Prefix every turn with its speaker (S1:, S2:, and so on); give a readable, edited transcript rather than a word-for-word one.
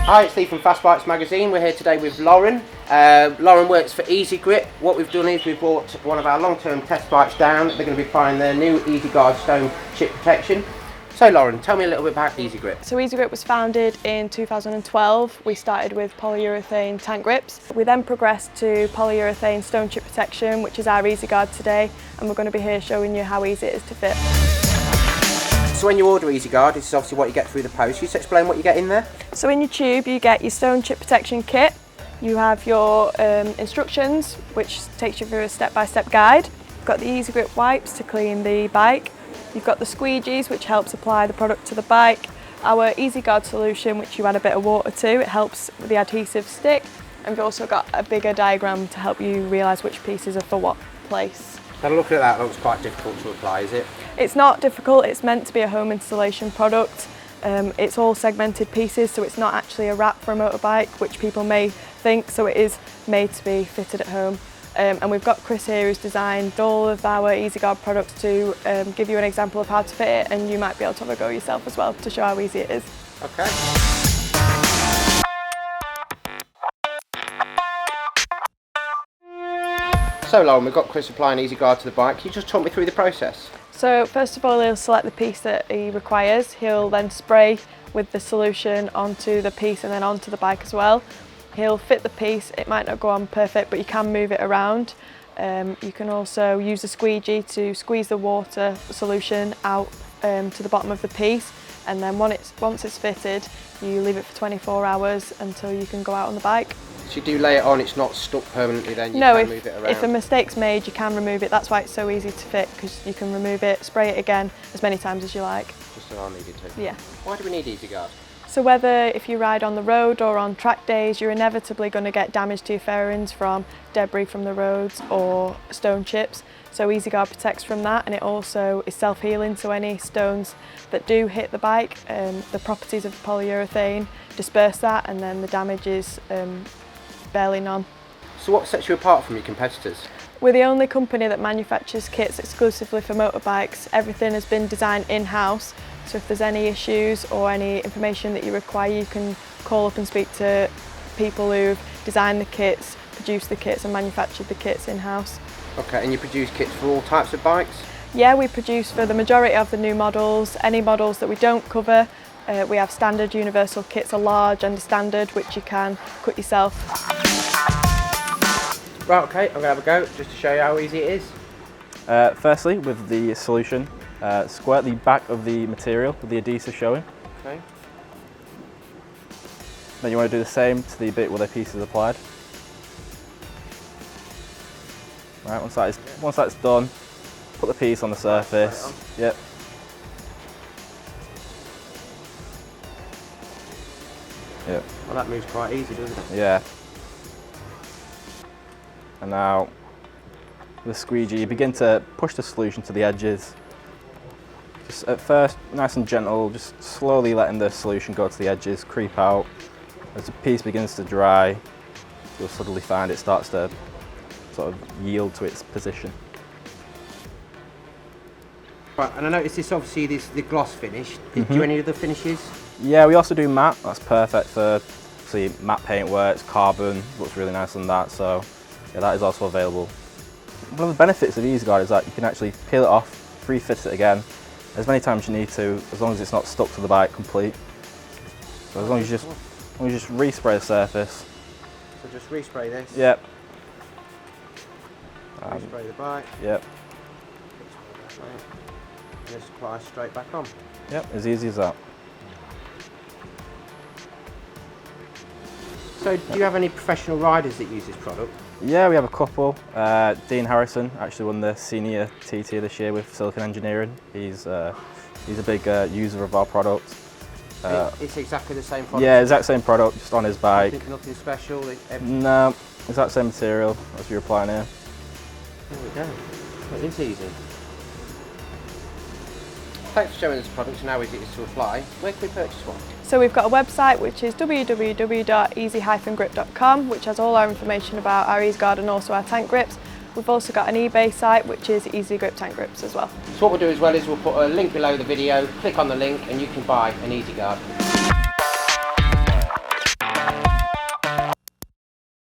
S1: Hi, it's Steve from Fast Bikes Magazine. We're here today with Lauren. Lauren works for Eazi-Grip. What we've done is we've brought one of our long-term test bikes down. They're going to be applying their new Eazi-Guard stone chip protection. So Lauren, tell me a little bit about Eazi-Grip.
S2: So Eazi-Grip was founded in 2012. We started with polyurethane tank grips. We then progressed to polyurethane stone chip protection, which is our Eazi-Guard today, and we're going to be here showing you how easy it is to fit.
S1: So when you order Eazi-Guard, this is obviously what you get through the post. Can you just explain what you get in there?
S2: So in your tube you get your stone chip protection kit. You have your instructions, which takes you through a step-by-step guide. You've got the Eazi-Grip wipes to clean the bike. You've got the squeegees, which helps apply the product to the bike. Our Eazi-Guard solution, which you add a bit of water to, it helps the adhesive stick. And we've also got a bigger diagram to help you realise which pieces are for what place.
S1: Now looking at that, it looks quite difficult to apply, is it?
S2: It's not difficult, it's meant to be a home installation product. It's all segmented pieces, so it's not actually a wrap for a motorbike, which people may think, so it is made to be fitted at home. And we've got Chris here who's designed all of our Eazi-Guard products to give you an example of how to fit it, and you might be able to have a go yourself as well to show how easy it is.
S1: Okay. So Lauren, we've got Chris applying Eazi-Guard to the bike. Can you just talk me through the process?
S2: So first of all, he'll select the piece that he requires. He'll then spray with the solution onto the piece and then onto the bike as well. He'll fit the piece. It might not go on perfect, but you can move it around. You can also use a squeegee to squeeze the water solution out to the bottom of the piece, and then once it's fitted, you leave it for 24 hours until you can go out on the bike.
S1: So you do lay it on, it's not stuck permanently then, you can move it around?
S2: If a mistake's made, you can remove it. That's why it's so easy to fit, because you can remove it, spray it again as many times as you like.
S1: Just as I needed to?
S2: Yeah.
S1: Why do we need Eazi-Guard?
S2: So whether if you ride on the road or on track days, you're inevitably going to get damage to your fairings from debris from the roads or stone chips. So Eazi-Guard protects from that, and it also is self-healing, so any stones that do hit the bike, the properties of polyurethane disperse that, and then the damage is barely none.
S1: So what sets you apart from your competitors?
S2: We're the only company that manufactures kits exclusively for motorbikes. Everything has been designed in-house, so if there's any issues or any information that you require, you can call up and speak to people who've designed the kits, produced the kits and manufactured the kits in-house.
S1: Okay, and you produce kits for all types of bikes?
S2: Yeah, we produce for the majority of the new models. Any models that we don't cover, we have standard universal kits, a large and a standard, which you can cut yourself.
S1: Right, okay, I'm going to have a go just to show you how easy it is.
S3: Firstly, with the solution, squirt the back of the material with the adhesive showing.
S1: Okay.
S3: Then you want to do the same to the bit where the piece is applied. Right, once that's done, put the piece on the surface. Yep. Yep.
S1: Well, that moves quite easy, doesn't it?
S3: Yeah. And now, with the squeegee, you begin to push the solution to the edges. Just at first, nice and gentle, just slowly letting the solution go to the edges, creep out. As the piece begins to dry, you'll suddenly find it starts to sort of yield to its position.
S1: Right, and I noticed this, obviously, the gloss finish. Do you do any other finishes?
S3: Yeah, we also do matte. That's perfect for matte paint work. It's carbon, looks really nice on that. So yeah, that is also available. One of the benefits of Eazi-Guard is that you can actually peel it off, refit it again, as many times as you need to, as long as it's not stuck to the bike complete. So as long as you just respray the surface.
S1: So just respray this.
S3: Yep.
S1: Respray the bike.
S3: Yep.
S1: And just apply straight back on.
S3: Yep, as easy as that.
S1: So do you have any professional riders that use this product?
S3: Yeah, we have a couple. Dean Harrison actually won the senior TT this year with Silicon Engineering. He's a big user of our product.
S1: It's exactly the same product?
S3: Yeah, exact same product, just on his bike.
S1: Nothing special?
S3: No, exact same material as you're applying here.
S1: There we go. Well, it's easy. Thanks for showing us the products and how easy it is to apply. Where can we purchase one?
S2: So we've got a website which is www.eazi-grip.com, which has all our information about our Eazi-Guard and also our tank grips. We've also got an eBay site which is Eazi-Grip tank grips as well.
S1: So what we'll do as well is we'll put a link below the video, click on the link and you can buy an Eazi-Guard.